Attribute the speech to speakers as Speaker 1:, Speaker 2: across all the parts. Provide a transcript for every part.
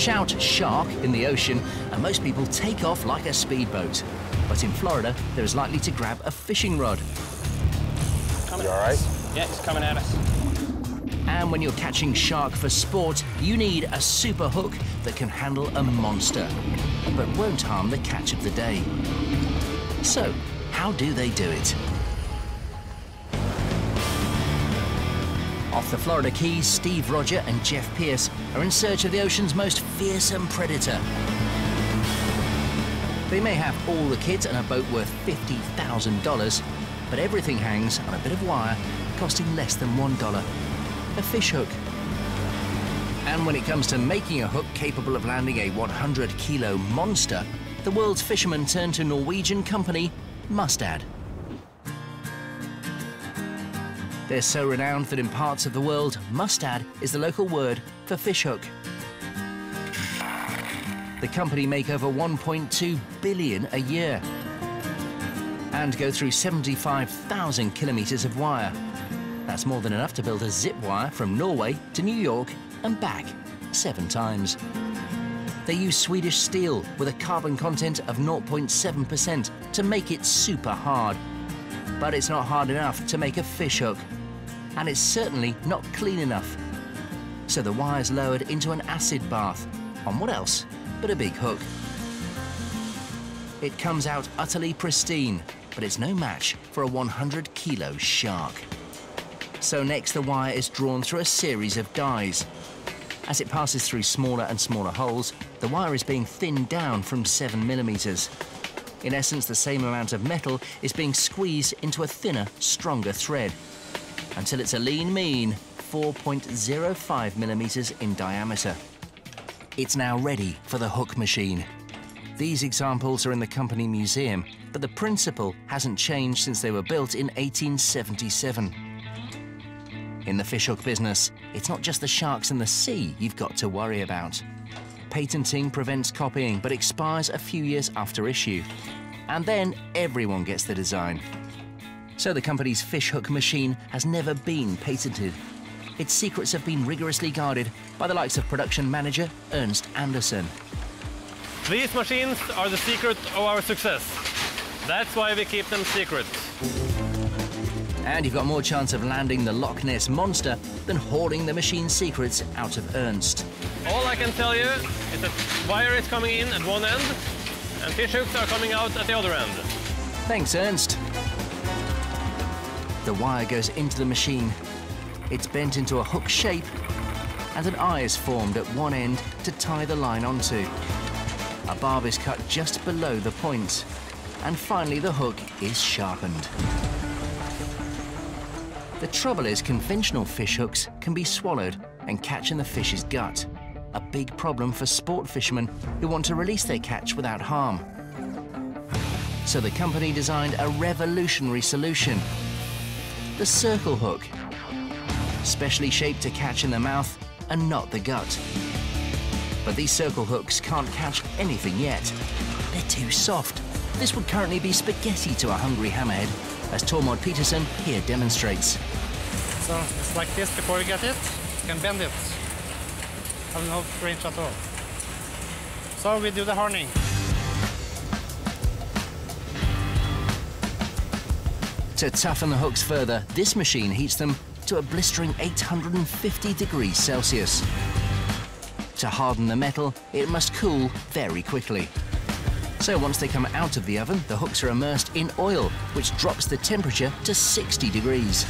Speaker 1: shout "shark" in the ocean, and most people take off like a speedboat. But in Florida, they're as likely to grab a fishing rod.
Speaker 2: You all right?
Speaker 3: Yeah, it's coming at us.
Speaker 1: And when you're catching shark for sport, you need a super hook that can handle a monster, but won't harm the catch of the day. So, how do they do it? Off the Florida Keys, Steve Roger and Jeff Pierce are in search of the ocean's most fearsome predator. They may have all the kit and a boat worth $50,000, but everything hangs on a bit of wire costing less than $1. A fish hook. And when it comes to making a hook capable of landing a 100-kilo monster, the world's fishermen turn to Norwegian company Mustad. They're so renowned that in parts of the world, mustad is the local word for fish hook. The company make over 1.2 billion a year and go through 75,000 kilometers of wire. That's more than enough to build a zip wire from Norway to New York and back 7 times. They use Swedish steel with a carbon content of 0.7% to make it super hard. But it's not hard enough to make a fish hook. And it's certainly not clean enough. So the wire's lowered into an acid bath on what else but a big hook. It comes out utterly pristine, but it's no match for a 100-kilo shark. So next the wire is drawn through a series of dies. As it passes through smaller and smaller holes, the wire is being thinned down from 7 millimeters. In essence, the same amount of metal is being squeezed into a thinner, stronger thread, until it's a lean, mean 4.05 millimeters in diameter. It's now ready for the hook machine. These examples are in the company museum, but the principle hasn't changed since they were built in 1877. In the fish hook business, it's not just the sharks in the sea you've got to worry about. Patenting prevents copying, but expires a few years after issue. And then everyone gets the design. So the company's fish hook machine has never been patented. Its secrets have been rigorously guarded by the likes of production manager Ernst Andersen.
Speaker 4: These machines are the secret of our success. That's why we keep them secret.
Speaker 1: And you've got more chance of landing the Loch Ness Monster than hoarding the machine's secrets out of Ernst.
Speaker 4: All I can tell you is that wire is coming in at one end and fish hooks are coming out at the other end.
Speaker 1: Thanks, Ernst. The wire goes into the machine. It's bent into a hook shape and an eye is formed at one end to tie the line onto. A barb is cut just below the point. And finally, the hook is sharpened. The trouble is, conventional fish hooks can be swallowed and catch in the fish's gut. A big problem for sport fishermen who want to release their catch without harm. So the company designed a revolutionary solution. The circle hook, specially shaped to catch in the mouth and not the gut. But these circle hooks can't catch anything yet. They're too soft. This would currently be spaghetti to a hungry hammerhead, as Tormod Peterson here demonstrates.
Speaker 5: So it's like this before you get it. You can bend it. Have no range at all. So we do the horning.
Speaker 1: To toughen the hooks further, this machine heats them to a blistering 850 degrees Celsius. To harden the metal, it must cool very quickly. So once they come out of the oven, the hooks are immersed in oil, which drops the temperature to 60 degrees.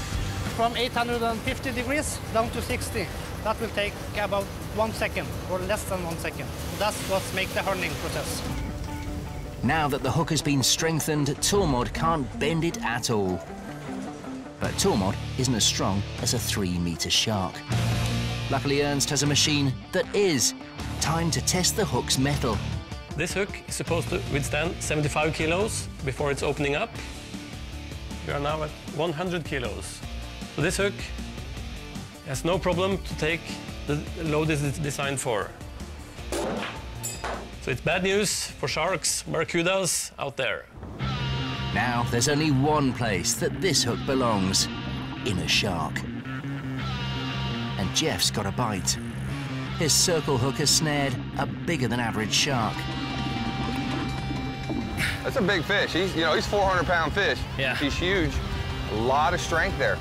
Speaker 5: From 850 degrees down to 60. That will take about 1 second, or less than 1 second. That's what makes the horning process.
Speaker 1: Now that the hook has been strengthened, Tormod can't bend it at all. But Tormod isn't as strong as a 3-meter shark. Luckily, Ernst has a machine that is. Time to test the hook's metal.
Speaker 4: This hook is supposed to withstand 75 kilos before it's opening up. We are now at 100 kilos. So this hook has no problem to take the load it's designed for. So it's bad news for sharks, barracudas out there.
Speaker 1: Now there's only one place that this hook belongs, in a shark. And Jeff's got a bite. his circle hook has snared a bigger than average shark.
Speaker 2: That's a big fish. He's 400-pound fish.
Speaker 3: Yeah.
Speaker 2: He's huge. A lot of strength there.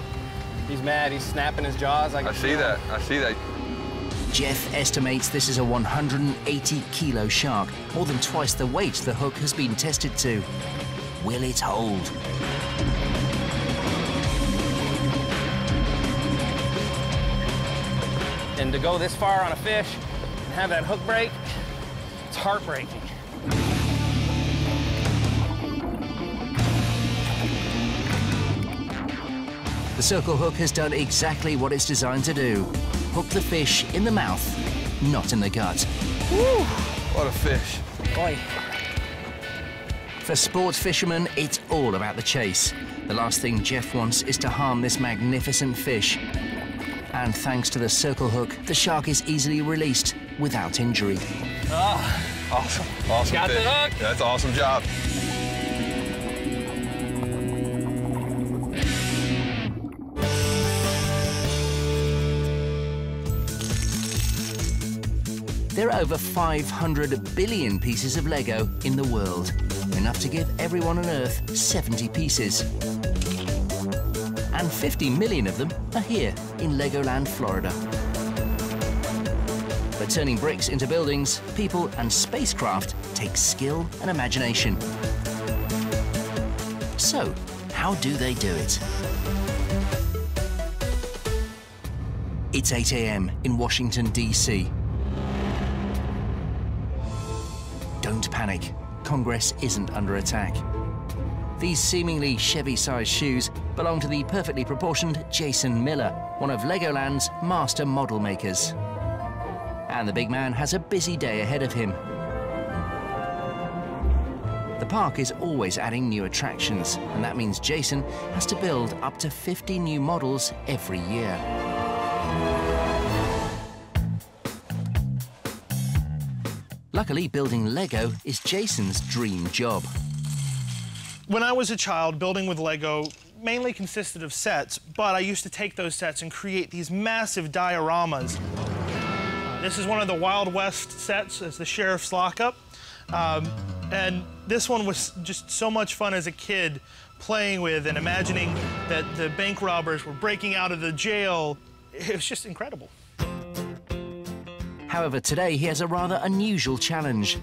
Speaker 3: He's mad. He's snapping his jaws.
Speaker 2: I see that. I see that.
Speaker 1: Jeff estimates this is a 180-kilo shark, more than twice the weight the hook has been tested to. Will it hold?
Speaker 3: And to go this far on a fish and have that hook break, it's heartbreaking.
Speaker 1: The circle hook has done exactly what it's designed to do. Hook the fish in the mouth, not in the gut.
Speaker 2: Woo! What a fish.
Speaker 3: Boy.
Speaker 1: For sports fishermen, it's all about the chase. The last thing Jeff wants is to harm this magnificent fish. And thanks to the circle hook, the shark is easily released without injury.
Speaker 3: Oh.
Speaker 2: Awesome. Awesome
Speaker 3: Got
Speaker 2: fish.
Speaker 3: the hook.
Speaker 2: That's an awesome job.
Speaker 1: There are over 500 billion pieces of Lego in the world, enough to give everyone on Earth 70 pieces. And 50 million of them are here in Legoland, Florida. But turning bricks into buildings, people and spacecraft takes skill and imagination. So, how do they do it? It's 8 a.m. in Washington, D.C. Don't panic. Congress isn't under attack. These seemingly Chevy-sized shoes belong to the perfectly proportioned Jason Miller, one of Legoland's master model makers. And the big man has a busy day ahead of him. The park is always adding new attractions, and that means Jason has to build up to 50 new models every year. Luckily, building Lego is Jason's dream job.
Speaker 6: When I was a child, building with Lego mainly consisted of sets, but I used to take those sets and create these massive dioramas. This is one of the Wild West sets. It's the sheriff's lockup. And this one was just so much fun as a kid, playing with and imagining that the bank robbers were breaking out of the jail. It was just incredible.
Speaker 1: However, today he has a rather unusual challenge.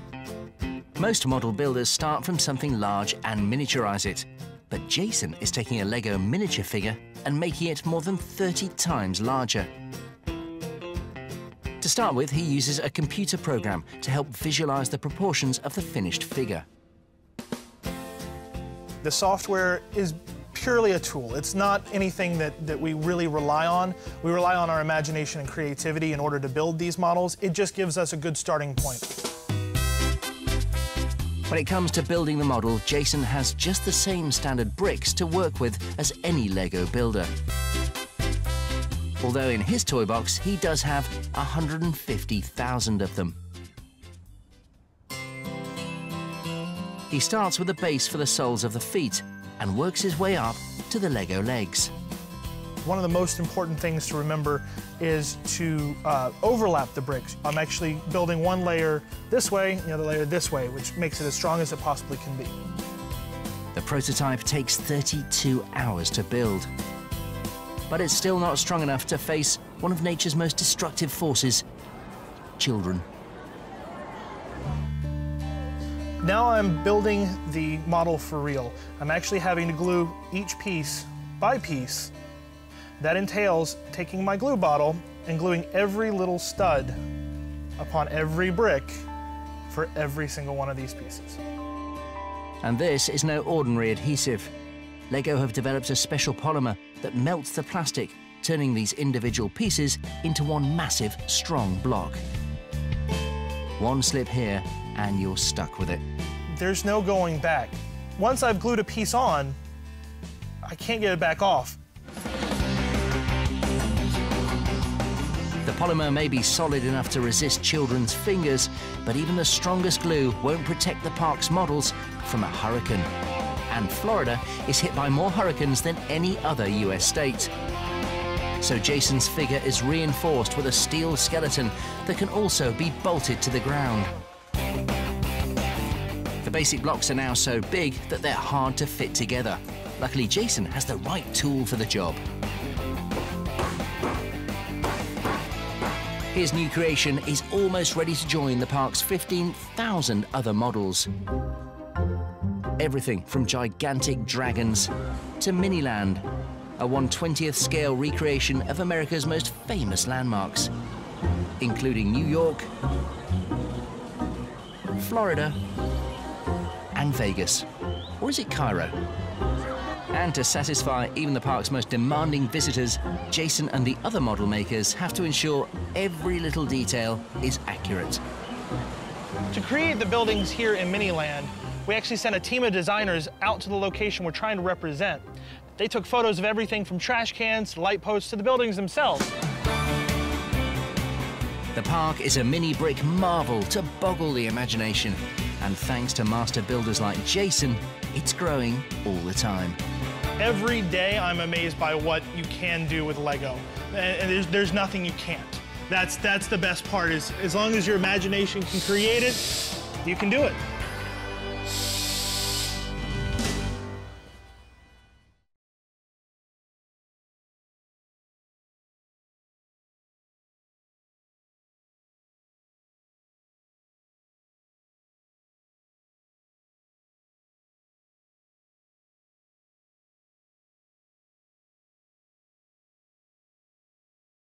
Speaker 1: Most model builders start from something large and miniaturize it. But Jason is taking a Lego miniature figure and making it more than 30 times larger. To start with, he uses a computer program to help visualize the proportions of the finished figure.
Speaker 6: The software is purely a tool. It's not anything that we really rely on. We rely on our imagination and creativity in order to build these models. It just gives us a good starting point.
Speaker 1: When it comes to building the model, Jason has just the same standard bricks to work with as any Lego builder. Although in his toy box, he does have 150,000 of them. He starts with a base for the soles of the feet and works his way up to the Lego legs.
Speaker 6: One of the most important things to remember is to overlap the bricks. I'm actually building one layer this way, the other layer this way, which makes it as strong as it possibly can be.
Speaker 1: The prototype takes 32 hours to build. But it's still not strong enough to face one of nature's most destructive forces, children.
Speaker 6: Now I'm building the model for real. I'm actually having to glue each piece by piece. That entails taking my glue bottle and gluing every little stud upon every brick for every single one of these pieces.
Speaker 1: And this is no ordinary adhesive. Lego have developed a special polymer that melts the plastic, turning these individual pieces into one massive, strong block. One slip here, and you're stuck with it.
Speaker 6: There's no going back. Once I've glued a piece on, I can't get it back off.
Speaker 1: The polymer may be solid enough to resist children's fingers, but even the strongest glue won't protect the park's models from a hurricane. And Florida is hit by more hurricanes than any other US state. So Jason's figure is reinforced with a steel skeleton that can also be bolted to the ground. The basic blocks are now so big that they're hard to fit together. Luckily, Jason has the right tool for the job. His new creation is almost ready to join the park's 15,000 other models. Everything from gigantic dragons to Miniland, a 1/20th scale recreation of America's most famous landmarks, including New York, Florida, and Vegas. Or is it Cairo? And to satisfy even the park's most demanding visitors, Jason and the other model makers have to ensure every little detail is accurate.
Speaker 6: To create the buildings here in Miniland, we actually sent a team of designers out to the location we're trying to represent. They took photos of everything from trash cans to light posts to the buildings themselves.
Speaker 1: The park is a mini brick marvel to boggle the imagination. And thanks to master builders like Jason, it's growing all the time.
Speaker 6: Every day I'm amazed by what you can do with Lego. And there's nothing you can't. That's the best part, is as long as your imagination can create it, you can do it.